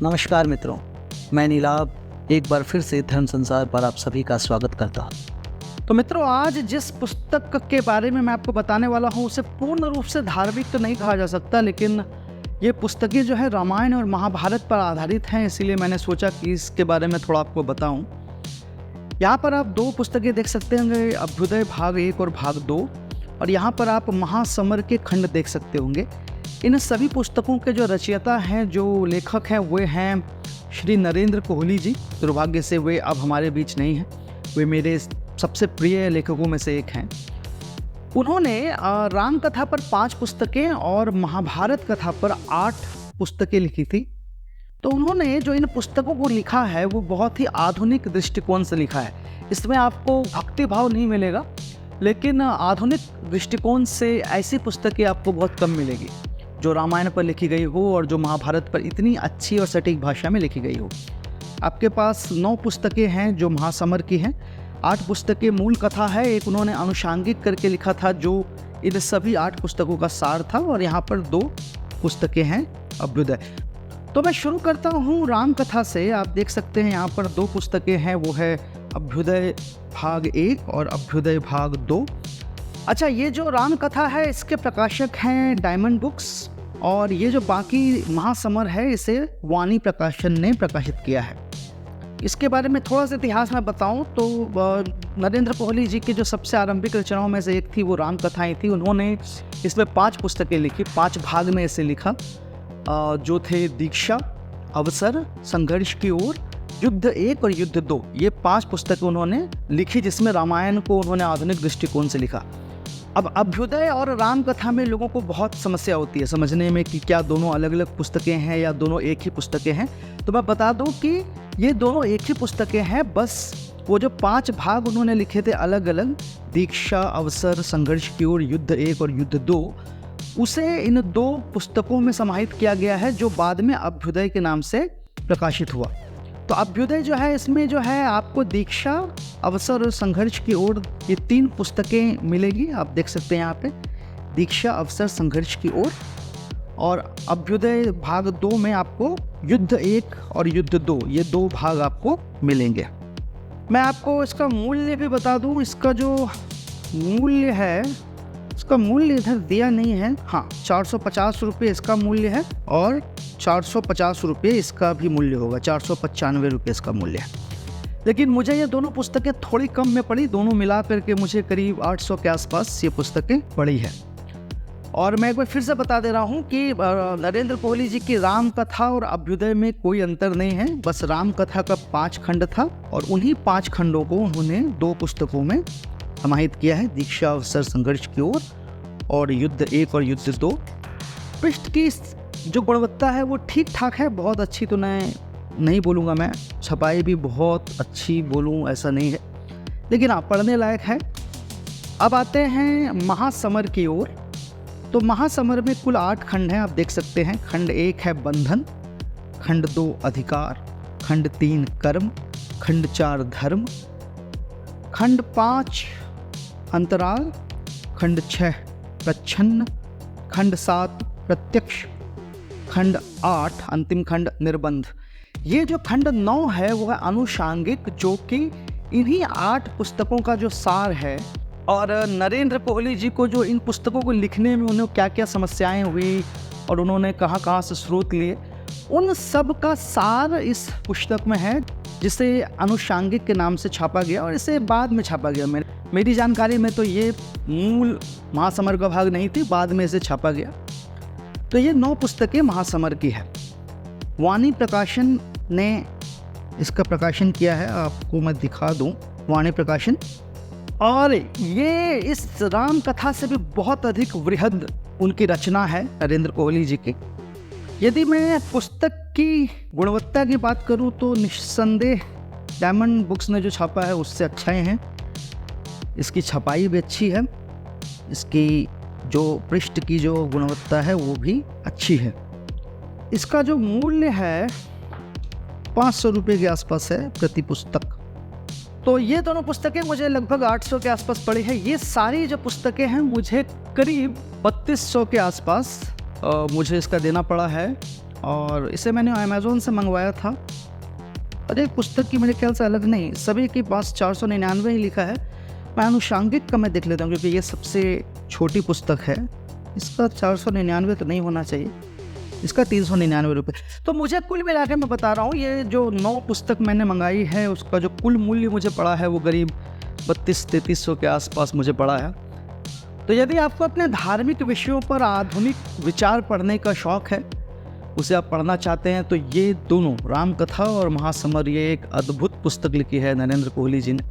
नमस्कार मित्रों, मैं नीलाभ एक बार फिर से धर्म संसार पर आप सभी का स्वागत करता हूँ। तो मित्रों, आज जिस पुस्तक के बारे में मैं आपको बताने वाला हूँ उसे पूर्ण रूप से धार्मिक तो नहीं कहा जा सकता, लेकिन ये पुस्तकें जो है रामायण और महाभारत पर आधारित हैं, इसीलिए मैंने सोचा कि इसके बारे में थोड़ा आपको बताऊं। यहाँ पर आप दो पुस्तकें देख सकते होंगे, अभ्युदय भाग 1 और भाग 2, और यहाँ पर आप महासमर के खंड देख सकते होंगे। इन सभी पुस्तकों के जो रचयिता हैं, जो लेखक हैं, वे हैं श्री नरेंद्र कोहली जी। दुर्भाग्य से वे अब हमारे बीच नहीं हैं। वे मेरे सबसे प्रिय लेखकों में से एक हैं। उन्होंने राम कथा पर 5 पुस्तकें और महाभारत कथा पर 8 पुस्तकें लिखी थी। तो उन्होंने जो इन पुस्तकों को लिखा है वो बहुत ही आधुनिक दृष्टिकोण से लिखा है। इसमें आपको भक्ति भाव नहीं मिलेगा, लेकिन आधुनिक दृष्टिकोण से ऐसी पुस्तकें आपको बहुत कम मिलेगी जो रामायण पर लिखी गई हो और जो महाभारत पर इतनी अच्छी और सटीक भाषा में लिखी गई हो। आपके पास 9 पुस्तकें हैं जो महासमर की हैं, 8 पुस्तकें मूल कथा है, एक उन्होंने अनुषांगिक करके लिखा था जो इन सभी 8 पुस्तकों का सार था, और यहाँ पर 2 पुस्तकें हैं अभ्युदय। तो मैं शुरू करता हूँ राम कथा से। आप देख सकते हैं यहाँ पर 2 पुस्तकें हैं, वो है अभ्युदय भाग 1 और अभ्युदय भाग 2। अच्छा, ये जो राम कथा है इसके प्रकाशक हैं डायमंड बुक्स, और ये जो बाकी महासमर है इसे वाणी प्रकाशन ने प्रकाशित किया है। इसके बारे में थोड़ा सा इतिहास में बताऊं तो नरेंद्र कोहली जी की जो सबसे आरंभिक रचनाओं में से एक थी वो राम कथाएं थी। उन्होंने इसमें 5 पुस्तकें लिखी, 5 भाग में इसे लिखा, जो थे दीक्षा, अवसर, संघर्ष की ओर, युद्ध 1 और युद्ध 2। ये 5 पुस्तकें उन्होंने लिखी जिसमें रामायण को उन्होंने आधुनिक दृष्टिकोण से लिखा। अब अभ्युदय और राम कथा में लोगों को बहुत समस्या होती है समझने में कि क्या दोनों अलग अलग पुस्तकें हैं या दोनों एक ही पुस्तकें हैं। तो मैं बता दूं कि ये दोनों एक ही पुस्तकें हैं, बस वो जो 5 भाग उन्होंने लिखे थे अलग अलग, दीक्षा, अवसर, संघर्ष की ओर, युद्ध 1 और युद्ध 2, उसे इन 2 पुस्तकों में समाहित किया गया है जो बाद में अभ्युदय के नाम से प्रकाशित हुआ। तो अभ्युदय जो है इसमें जो है आपको दीक्षा, अवसर और संघर्ष की ओर, ये 3 पुस्तकें मिलेगी। आप देख सकते हैं यहाँ पे दीक्षा, अवसर, संघर्ष की ओर। और अभ्युदय भाग 2 में आपको युद्ध 1 और युद्ध 2, ये 2 भाग आपको मिलेंगे। मैं आपको इसका मूल्य भी बता दूं। इसका जो मूल्य है, इसका मूल्य इधर दिया नहीं है। हाँ, 450 रुपये इसका मूल्य है और 450 रुपये इसका भी मूल्य होगा, 495 रुपये इसका मूल्य है। लेकिन मुझे ये दोनों पुस्तकें थोड़ी कम में पड़ी, दोनों मिला करके मुझे करीब 800 के आसपास ये पुस्तकें पड़ी है। और मैं एक बार फिर से बता दे रहा हूँ कि नरेंद्र कोहली जी की राम कथा और अभ्युदय में कोई अंतर नहीं है। बस राम कथा का 5 खंड था और उन्हीं 5 खंडों को उन्होंने 2 पुस्तकों में समाहित किया है, दीक्षा, अवसर, संघर्ष की ओर और युद्ध 1 और युद्ध 2। पृष्ठ की जो गुणवत्ता है वो ठीक ठाक है, बहुत अच्छी तो नहीं बोलूँगा मैं, छपाई भी बहुत अच्छी बोलूँ ऐसा नहीं है, लेकिन हाँ पढ़ने लायक है। अब आते हैं महासमर की ओर। तो महासमर में कुल 8 खंड हैं, आप देख सकते हैं। खंड 1 है बंधन, खंड 2 अधिकार, खंड 3 कर्म, खंड 4 धर्म, खंड 5 अंतराल, खंड 6 प्रच्छन्न, खंड 7 प्रत्यक्ष, खंड 8 अंतिम खंड निर्बंध। ये जो खंड 9 है वो है अनुषांगिक, जो कि इन्हीं 8 पुस्तकों का जो सार है। और नरेंद्र कोहली जी को जो इन पुस्तकों को लिखने में उन्हें क्या क्या समस्याएं हुई और उन्होंने कहाँ से स्रोत लिए, उन सब का सार इस पुस्तक में है, जिसे अनुषांगिक के नाम से छापा गया और इसे बाद में छापा गया। मेरी जानकारी में तो ये मूल महासमर का भाग नहीं थी, बाद में इसे छापा गया। तो ये 9 पुस्तकें महासमर की है। वाणी प्रकाशन ने इसका प्रकाशन किया है, आपको मैं दिखा दूं, वाणी प्रकाशन। और ये इस राम कथा से भी बहुत अधिक वृहद उनकी रचना है नरेंद्र कोहली जी की। यदि मैं पुस्तक की गुणवत्ता की बात करूं तो निस्संदेह डायमंड बुक्स ने जो छापा है उससे अच्छा ही है। इसकी छपाई भी अच्छी है, इसकी जो पृष्ठ की जो गुणवत्ता है वो भी अच्छी है। इसका जो मूल्य है 500 रुपये के आसपास है प्रति पुस्तक। तो ये दोनों पुस्तकें मुझे लगभग 800 के आसपास पड़ी है। ये सारी जो पुस्तकें हैं मुझे करीब 3200 के आसपास मुझे इसका देना पड़ा है। और इसे मैंने अमेज़ोन से मंगवाया था। और एक पुस्तक की मेरे ख्याल से अलग नहीं, सभी के पास 499 ही लिखा है। मैं आनुषंगिक का मैं देख लेता हूँ क्योंकि ये सबसे छोटी पुस्तक है। इसका 499 तो नहीं होना चाहिए, इसका 399 रुपये। तो मुझे कुल मिला के मैं बता रहा हूँ, ये जो 9 पुस्तक मैंने मंगाई है उसका जो कुल मूल्य मुझे पड़ा है वो करीब 3200-3300 के आसपास मुझे पड़ा है। तो यदि आपको अपने धार्मिक विषयों पर आधुनिक विचार पढ़ने का शौक़ है, उसे आप पढ़ना चाहते हैं, तो ये दोनों रामकथा और महासमर, ये एक अद्भुत पुस्तक लिखी है नरेंद्र कोहली जी ने।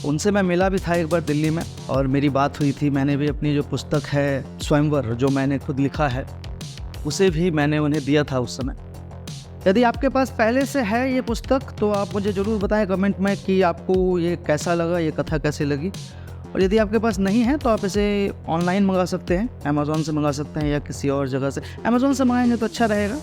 उनसे मैं मिला भी था एक बार दिल्ली में और मेरी बात हुई थी। मैंने भी अपनी जो पुस्तक है स्वयंवर, जो मैंने खुद लिखा है, उसे भी मैंने उन्हें दिया था उस समय। यदि आपके पास पहले से है ये पुस्तक तो आप मुझे ज़रूर बताएं कमेंट में कि आपको ये कैसा लगा, ये कथा कैसी लगी। और यदि आपके पास नहीं है तो आप इसे ऑनलाइन मंगा सकते हैं, अमेज़ॉन से मंगा सकते हैं या किसी और जगह से। अमेज़ॉन से मंगाएंगे तो अच्छा रहेगा,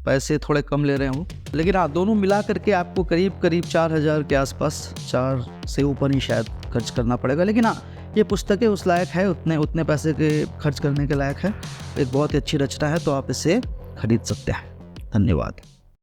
पैसे थोड़े कम ले रहे हों, लेकिन हाँ, दोनों मिला करके आपको करीब 4000 के आसपास, 4 से ऊपर ही शायद खर्च करना पड़ेगा। लेकिन हाँ, ये पुस्तकें उस लायक है, उतने पैसे के खर्च करने के लायक है। एक बहुत ही अच्छी रचना है, तो आप इसे खरीद सकते हैं। धन्यवाद।